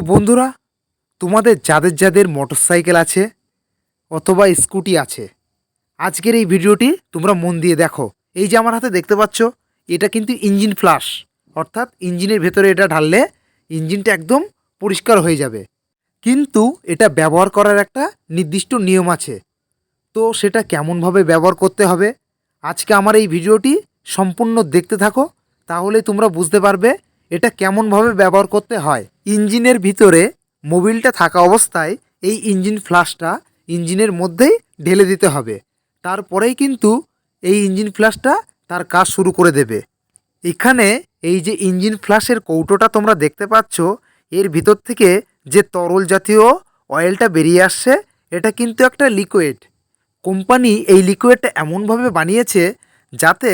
বন্ধুরা, তোমাদের যাদের যাদের মোটরসাইকেল আছে অথবা স্কুটি আছে, আজকের এই ভিডিওটি তোমরা মন দিয়ে দেখো। এই যে আমার হাতে দেখতে পাচ্ছ, এটা কিন্তু ইঞ্জিন ফ্লাশ, অর্থাৎ ইঞ্জিনের ভেতরে এটা ঢাললে ইঞ্জিনটা একদম পরিষ্কার হয়ে যাবে। কিন্তু এটা ব্যবহার করার একটা নির্দিষ্ট নিয়ম আছে। তো সেটা কেমনভাবে ব্যবহার করতে হবে, আজকে আমার এই ভিডিওটি সম্পূর্ণ দেখতে থাকো, তাহলে তোমরা বুঝতে পারবে এটা কেমনভাবে ব্যবহার করতে হয়। ইঞ্জিনের ভিতরে মোবিলটা থাকা অবস্থায় এই ইঞ্জিন ফ্লাশটা ইঞ্জিনের মধ্যেই ঢেলে দিতে হবে। তারপরেই কিন্তু এই ইঞ্জিন ফ্লাশটা তার কাজ শুরু করে দেবে। এখানে এই যে ইঞ্জিন ফ্লাশের কৌটোটা তোমরা দেখতে পাচ্ছ, এর ভিতর থেকে যে তরল জাতীয় অয়েলটা বেরিয়ে আসছে, এটা কিন্তু একটা লিকুইড। কোম্পানি এই লিকুইডটা এমনভাবে বানিয়েছে যাতে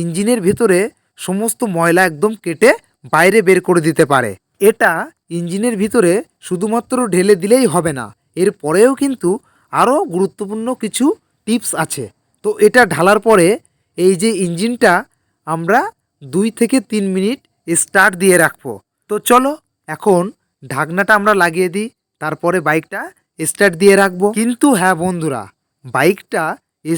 ইঞ্জিনের ভিতরে সমস্ত ময়লা একদম কেটে বাইরে বের করে দিতে পারে। এটা ইঞ্জিনের ভিতরে শুধুমাত্র ঢেলে দিলেই হবে না, এর পরেও কিন্তু আরও গুরুত্বপূর্ণ কিছু টিপস আছে। তো এটা ঢালার পরে এই যে ইঞ্জিনটা আমরা 2 থেকে 3 মিনিট স্টার্ট দিয়ে রাখবো। তো চলো এখন ঢাকনাটা আমরা লাগিয়ে দিই, তারপরে বাইকটা স্টার্ট দিয়ে রাখবো। কিন্তু হ্যাঁ বন্ধুরা, বাইকটা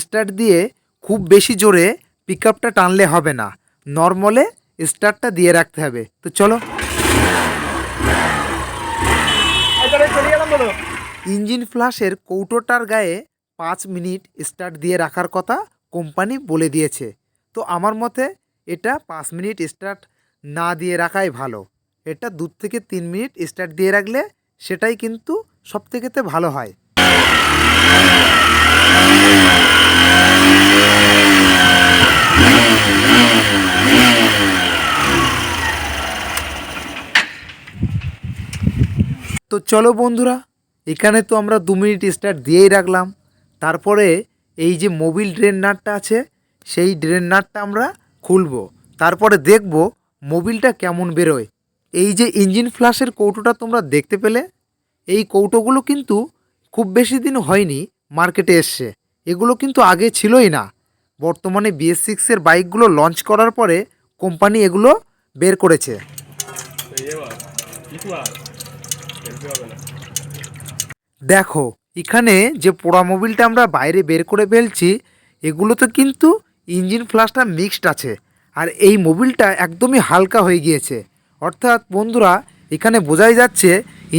স্টার্ট দিয়ে খুব বেশি জোরে পিকআপটা টানলে হবে না, নর্মালে স্টার্টটা দিয়ে রাখতে হবে। তো চলো। ইঞ্জিন ফ্লাশের কৌটোটার গায়ে 5 মিনিট স্টার্ট দিয়ে রাখার কথা কোম্পানি বলে দিয়েছে। তো আমার মতে এটা 5 মিনিট স্টার্ট না দিয়ে রাখাই ভালো। এটা 2 থেকে 3 মিনিট স্টার্ট দিয়ে রাখলে সেটাই কিন্তু সবথেকেতে ভালো হয়। তো চলো বন্ধুরা, এখানে তো আমরা 2 মিনিট স্টার্ট দিয়েই রাখলাম। তারপরে এই যে মোবিল ড্রেন নাটটা আছে, সেই ড্রেন নাটটা আমরা খুলবো, তারপরে দেখব মোবিলটা কেমন বেরোয়। এই যে ইঞ্জিন ফ্লাশের কৌটোটা তোমরা দেখতে পেলে, এই কৌটোগুলো কিন্তু খুব বেশি দিন হয়নি মার্কেটে এসছে। এগুলো কিন্তু আগে ছিলই না, বর্তমানে BS6-এর বাইকগুলো লঞ্চ করার পরে কোম্পানি এগুলো বের করেছে। দেখো এখানে যে পোড়া মোবিলটা আমরা বাইরে বের করে ফেলছি, এগুলোতে কিন্তু ইঞ্জিন ফ্লাশটা মিক্সড আছে, আর এই মোবিলটা একদমই হালকা হয়ে গিয়েছে। অর্থাৎ বন্ধুরা, এখানে বোঝাই যাচ্ছে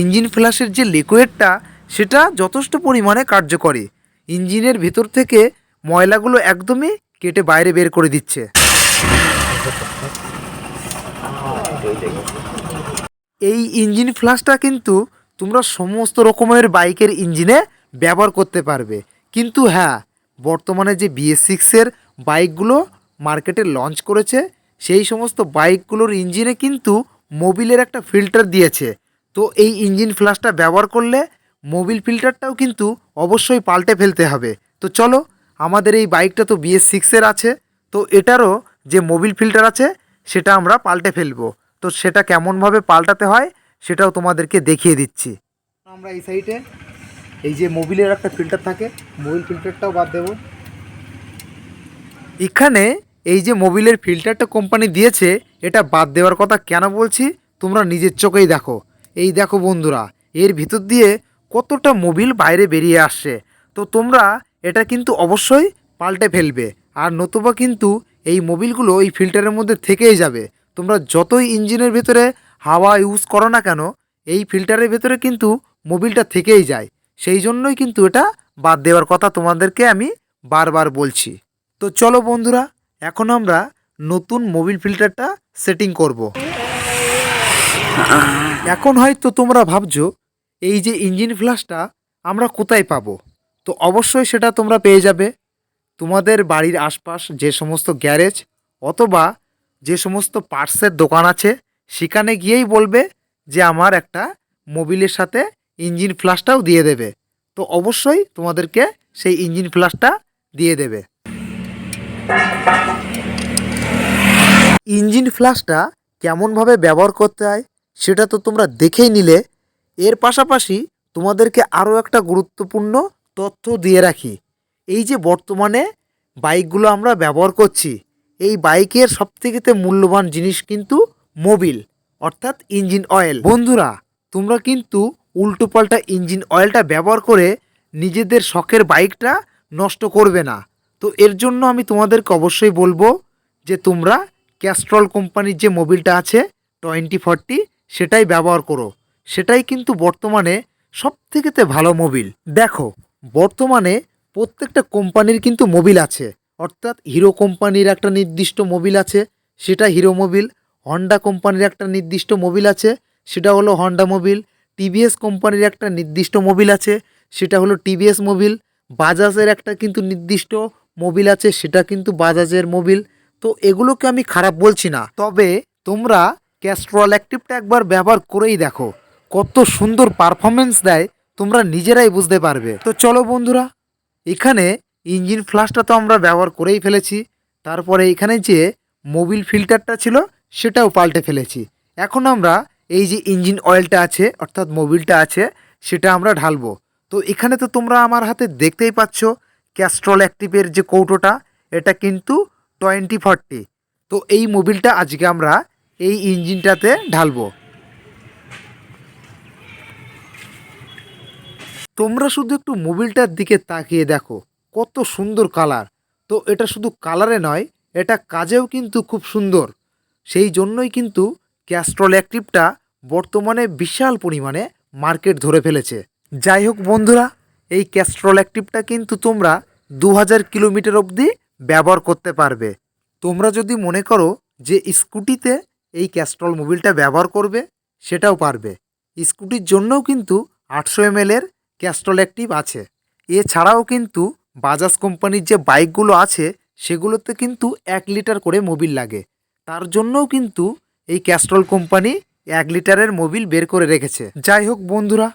ইঞ্জিন ফ্লাশের যে লিকুইডটা সেটা যথেষ্ট পরিমাণে কার্যকরী, ইঞ্জিনের ভিতর থেকে ময়লাগুলো একদমই কেটে বাইরে বের করে দিচ্ছে। এই ইঞ্জিন ফ্লাশটা কিন্তু তোমরা সমস্ত রকমের বাইকের ইঞ্জিনে ব্যবহার করতে পারবে। কিন্তু হ্যাঁ, বর্তমানে যে BS6-এর বাইকগুলো মার্কেটে লঞ্চ করেছে, সেই সমস্ত বাইকগুলোর ইঞ্জিনে কিন্তু মোবিলের একটা ফিল্টার দিয়েছে। তো এই ইঞ্জিন ফ্লাশটা ব্যবহার করলে মোবিল ফিল্টারটাও কিন্তু অবশ্যই পাল্টে ফেলতে হবে। তো চলো, আমাদের এই বাইকটা তো BS6-এর আছে, তো এটারও যে মোবিল ফিল্টার আছে সেটা আমরা পাল্টে ফেলবো। তো সেটা কেমনভাবে পাল্টাতে হয় সেটাও তোমাদেরকে দেখিয়ে দিচ্ছি। আমরা এই সাইডে এই যে মোবিলের একটা ফিল্টার থাকে, মোবিল ফিল্টারটাও বাদ দেব। এখানে এই যে মোবিলের ফিল্টারটা কোম্পানি দিয়েছে, এটা বাদ দেওয়ার কথা কেন বলছি তোমরা নিজের চোখেই দেখো। এই দেখো বন্ধুরা, এর ভিতর দিয়ে কতটা মোবিল বাইরে বেরিয়ে আসছে। তো তোমরা এটা কিন্তু অবশ্যই পাল্টে ফেলবে, আর নতুবা কিন্তু এই মোবিলগুলো এই ফিল্টারের মধ্যে থেকেই যাবে। তোমরা যতই ইঞ্জিনের ভিতরে হাওয়া ইউজ করো না কেন, এই ফিল্টারের ভেতরে কিন্তু মোবিলটা থেকেই যায়। সেই জন্যই কিন্তু এটা বাদ দেওয়ার কথা তোমাদেরকে আমি বারবার বলছি। তো চলো বন্ধুরা, এখন আমরা নতুন মোবিল ফিল্টারটা সেটিং করব। এখন হয়তো তোমরা ভাবছো এই যে ইঞ্জিন ফ্লাশটা আমরা কোথায় পাবো। তো অবশ্যই সেটা তোমরা পেয়ে যাবে তোমাদের বাড়ির আশপাশ যে সমস্ত গ্যারেজ অথবা যে সমস্ত পার্টসের দোকান আছে, সেখানে গিয়েই বলবে যে আমার একটা মোবিলের সাথে ইঞ্জিন ফ্লাশটাও দিয়ে দেবে। তো অবশ্যই তোমাদেরকে সেই ইঞ্জিন ফ্লাশটা দিয়ে দেবে। ইঞ্জিন ফ্লাশটা কেমনভাবে ব্যবহার করতে হয় সেটা তো তোমরা দেখেই নিলে। এর পাশাপাশি তোমাদেরকে আরও একটা গুরুত্বপূর্ণ তথ্য দিয়ে রাখি। এই যে বর্তমানে বাইকগুলো আমরা ব্যবহার করছি, এই বাইকের সবথেকে মূল্যবান জিনিস কিন্তু মোবিল, অর্থাৎ ইঞ্জিন অয়েল। বন্ধুরা, তোমরা কিন্তু উল্টোপাল্টা ইঞ্জিন অয়েলটা ব্যবহার করে নিজেদের শখের বাইকটা নষ্ট করবে না। তো এর জন্য আমি তোমাদেরকে অবশ্যই বলবো যে তোমরা ক্যাস্ট্রল কোম্পানির যে মোবিলটা আছে 2040 সেটাই ব্যবহার করো। সেটাই কিন্তু বর্তমানে সবথেকে ভালো মোবিল। দেখো, বর্তমানে প্রত্যেকটা কোম্পানির কিন্তু মোবিল আছে, অর্থাৎ হিরো কোম্পানির একটা নির্দিষ্ট মোবিল আছে, সেটা হিরো মোবিল। হন্ডা কোম্পানির একটা নির্দিষ্ট মোবিল আছে, সেটা হলো হন্ডা মোবিল। টিভিএস কোম্পানির একটা নির্দিষ্ট মোবিল আছে, সেটা হলো টিভিএস মোবিল। বাজাজের একটা কিন্তু নির্দিষ্ট মোবিল আছে, সেটা কিন্তু বাজাজের মোবিল। তো এগুলোকে আমি খারাপ বলছি না, তবে তোমরা ক্যাস্ট্রল অ্যাক্টিভটা একবার ব্যবহার করেই দেখো, কত সুন্দর পারফরমেন্স দেয় তোমরা নিজেরাই বুঝতে পারবে। তো চলো বন্ধুরা, এখানে ইঞ্জিন ফ্লাশটা তো আমরা ব্যবহার করেই ফেলেছি, তারপরে এখানে যে মোবিল ফিল্টারটা ছিল সেটাও পাল্টে ফেলেছি। এখন আমরা এই যে ইঞ্জিন অয়েলটা আছে অর্থাৎ মোবিলটা আছে সেটা আমরা ঢালবো। তো এখানে তো তোমরা আমার হাতে দেখতেই পাচ্ছ ক্যাস্ট্রল অ্যাক্টিভের যে কৌটোটা, এটা কিন্তু 2040। তো এই মোবিলটা আজকে আমরা এই ইঞ্জিনটাতে ঢালবো। তোমরা শুধু একটু মোবিলটার দিকে তাকিয়ে দেখো, কত সুন্দর কালার। তো এটা শুধু কালারে নয়, এটা কাজেও কিন্তু খুব সুন্দর। সেই জন্যই কিন্তু ক্যাস্ট্রল অ্যাক্টিভটা বর্তমানে বিশাল পরিমাণে মার্কেট ধরে ফেলেছে। যাই হোক বন্ধুরা, এই ক্যাস্ট্রল অ্যাক্টিভটা কিন্তু তোমরা 2000 কিলোমিটার অবধি ব্যবহার করতে পারবে। তোমরা যদি মনে করো যে স্কুটিতে এই ক্যাস্ট্রল মোবিলটা ব্যবহার করবে, সেটাও পারবে। স্কুটির জন্যও কিন্তু 800 ml এর ক্যাস্ট্রল অ্যাক্টিভ আছে। এছাড়াও কিন্তু বাজাজ কোম্পানির যে বাইকগুলো আছে সেগুলোতে কিন্তু 1 লিটার করে মোবিল লাগে, তার জন্যও কিন্তু এই ক্যাস্ট্রল কোম্পানি 1 লিটারের মোবিল বের করে রেখেছে। যাই হোক বন্ধুরা,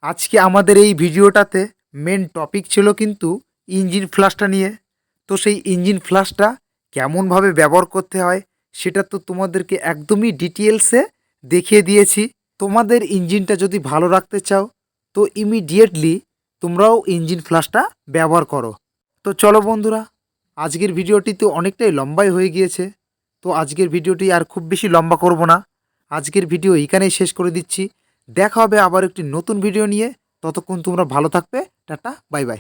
আজকে আমাদের এই ভিডিওটাতে মেন টপিক ছিল কিন্তু ইঞ্জিন ফ্লাশটা নিয়ে। তো সেই ইঞ্জিন ফ্লাশটা কেমনভাবে ব্যবহার করতে হয় সেটা তো তোমাদেরকে একদমই ডিটেলসে দেখিয়ে দিয়েছি। তোমাদের ইঞ্জিনটা যদি ভালো রাখতে চাও তো ইমিডিয়েটলি তোমরাও ইঞ্জিন ফ্লাশটা ব্যবহার করো। তো চলো বন্ধুরা, আজকের ভিডিওটি তো অনেকটাই লম্বাই হয়ে গিয়েছে। তো আজকের ভিডিওটি আর খুব বেশি লম্বা করব না, আজকের ভিডিও এখানেই শেষ করে দিচ্ছি। দেখা হবে আবার একটি নতুন ভিডিও নিয়ে। ততক্ষণ তোমরা ভালো থাকবে। Tata, bye bye.